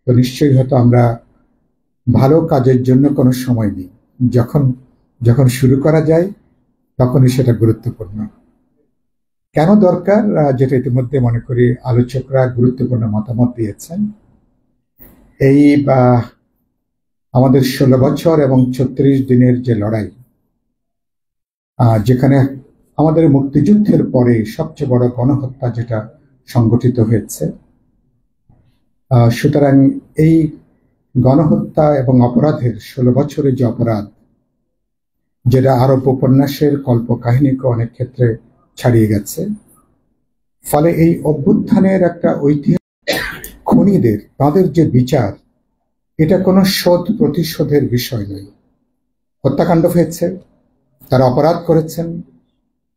তো নিশ্চয়ই হয়তো আমরা ভালো কাজের জন্য কোনো সময় নেই, যখন যখন শুরু করা যায় তখনই সেটা গুরুত্বপূর্ণ। কেন দরকার, যেটা ইতিমধ্যে মনে করি আলোচকরা গুরুত্বপূর্ণ মতামত দিয়েছেন। এই আমাদের 16 বছর এবং 36 দিনের যে লড়াই, যেখানে আমাদের মুক্তিযুদ্ধের পরে সবচেয়ে বড় গণহত্যা যেটা সংগঠিত হয়েছে, সুতরাং এই গণহত্যা এবং অপরাধের 16 বছরের যে অপরাধ, যেটা আরব উপন্যাসের কল্পকাহিনীকে অনেক ক্ষেত্রে ছাড়িয়ে গেছে, ফলে এই অভ্যুত্থানের একটা ঐতিহাসিক খুনিদের তাদের যে বিচার, এটা কোনো শোধ প্রতিশোধের বিষয় নয়। হত্যাকাণ্ড হয়েছে, তারা অপরাধ করেছেন,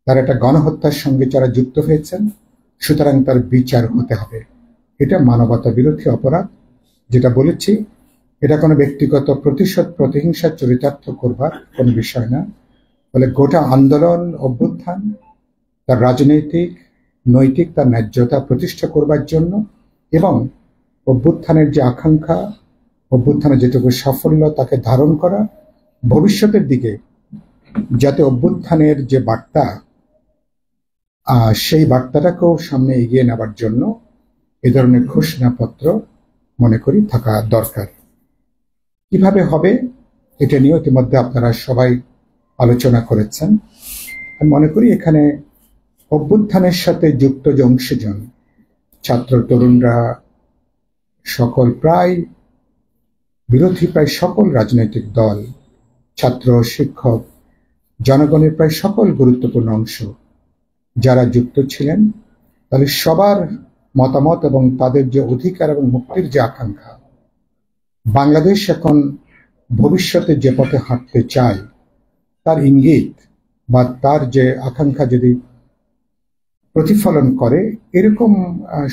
তারা একটা গণহত্যার সঙ্গে যারা যুক্ত হয়েছেন, সুতরাং তার বিচার হতে হবে। এটা মানবতা বিরোধী অপরাধ, যেটা বলেছি, এটা কোনো ব্যক্তিগত প্রতিশোধ প্রতিহিংসা চরিতার্থ করবার কোনো বিষয় না। ফলে গোটা আন্দোলন অভ্যুত্থান তার রাজনৈতিক নৈতিক তার ন্যায্যতা প্রতিষ্ঠা করবার জন্য, এবং অভ্যুত্থানের যে আকাঙ্ক্ষা, অভ্যুত্থানের যেটুকু সাফল্য তাকে ধারণ করা, ভবিষ্যতের দিকে যাতে অভ্যুত্থানের যে বার্তা, সেই বার্তাটাকেও সামনে এগিয়ে নেবার জন্য এ ধরনের ঘোষণাপত্র মনে করি থাকা দরকার। কিভাবে হবে এটা নিয়ে ইতিমধ্যে আপনারা সবাই আলোচনা করেছেন। আমি মনে করি এখানে অভ্যুত্থানের সাথে যুক্ত যে অংশজন, ছাত্র তরুণরা, সকল প্রায় বিরোধী প্রায় সকল রাজনৈতিক দল, ছাত্র শিক্ষক, জনগণের প্রায় সকল গুরুত্বপূর্ণ অংশ যারা যুক্ত ছিলেন, তাহলে সবার মতামত এবং তাদের যে অধিকার এবং মুক্তির যে আকাঙ্ক্ষা, বাংলাদেশ এখন ভবিষ্যতে যে পথে হাঁটতে চায় তার ইঙ্গিত বা তার যে আকাঙ্ক্ষা যদি প্রতিফলন করে, এরকম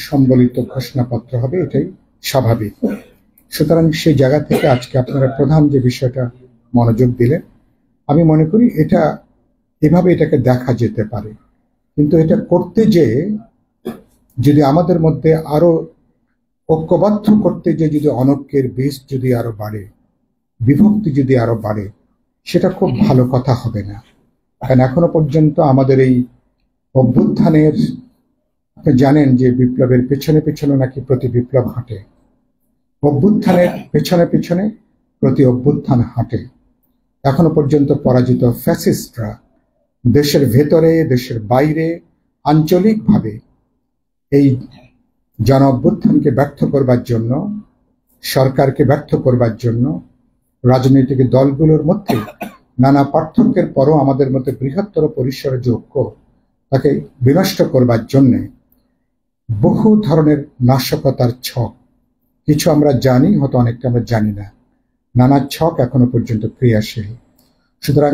সম্বলিত ঘোষণাপত্র হবে, এটাই স্বাভাবিক। সুতরাং সেই জায়গা থেকে আজকে আপনারা প্রধান যে বিষয়টা মনোযোগ দিলেন, আমি মনে করি এটা এভাবে এটাকে দেখা যেতে পারে। কিন্তু এটা করতে যে যদি আমাদের মধ্যে আরো ঐক্যবদ্ধ করতে যে যদি অনৈক্যের বীজ যদি আরো বাড়ে, বিভক্তি যদি আরো বাড়ে, সেটা খুব ভালো কথা হবে না। কারণ এখনো পর্যন্ত আমাদের এই অভ্যুত্থানের, আপনি জানেন যে বিপ্লবের পেছনে পেছনে নাকি প্রতি বিপ্লব হাঁটে, অভ্যুত্থানের পেছনে পেছনে প্রতি অভ্যুত্থান হাঁটে। এখনো পর্যন্ত পরাজিত ফ্যাসিস্টরা দেশের ভেতরে দেশের বাইরে আঞ্চলিকভাবে এই জন অভ্যুত্থানকে ব্যর্থ করবার জন্য, সরকারকে ব্যর্থ করবার জন্য, রাজনৈতিক দলগুলোর মধ্যে নানা পার্থক্যের পরও আমাদের মধ্যে বৃহত্তর পরিসরের যে ঐক্য, তাকে বিনষ্ট করবার জন্য বহু ধরনের নাশকতার ছক, কিছু আমরা জানি, হয়তো অনেকটা আমরা জানি না, নানা ছক এখনো পর্যন্ত ক্রিয়াশীল। সুতরাং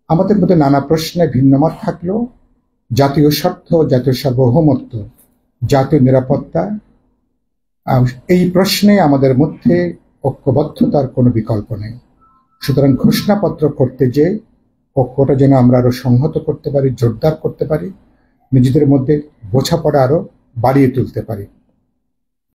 আমাদের মধ্যে নানা প্রশ্নে ভিন্নমত থাকলেও জাতীয় স্বার্থ, জাতীয় সার্বভৌমত্ব, জাতীয় নিরাপত্তা, এই প্রশ্নে আমাদের মধ্যে ঐক্যবদ্ধতার কোনো বিকল্প নেই। সুতরাং ঘোষণাপত্র করতে যে ঐক্যটা যেন আমরা আরো সংহত করতে পারি, জোরদার করতে পারি, নিজেদের মধ্যে বোঝাপড়া আরো বাড়িয়ে তুলতে পারি।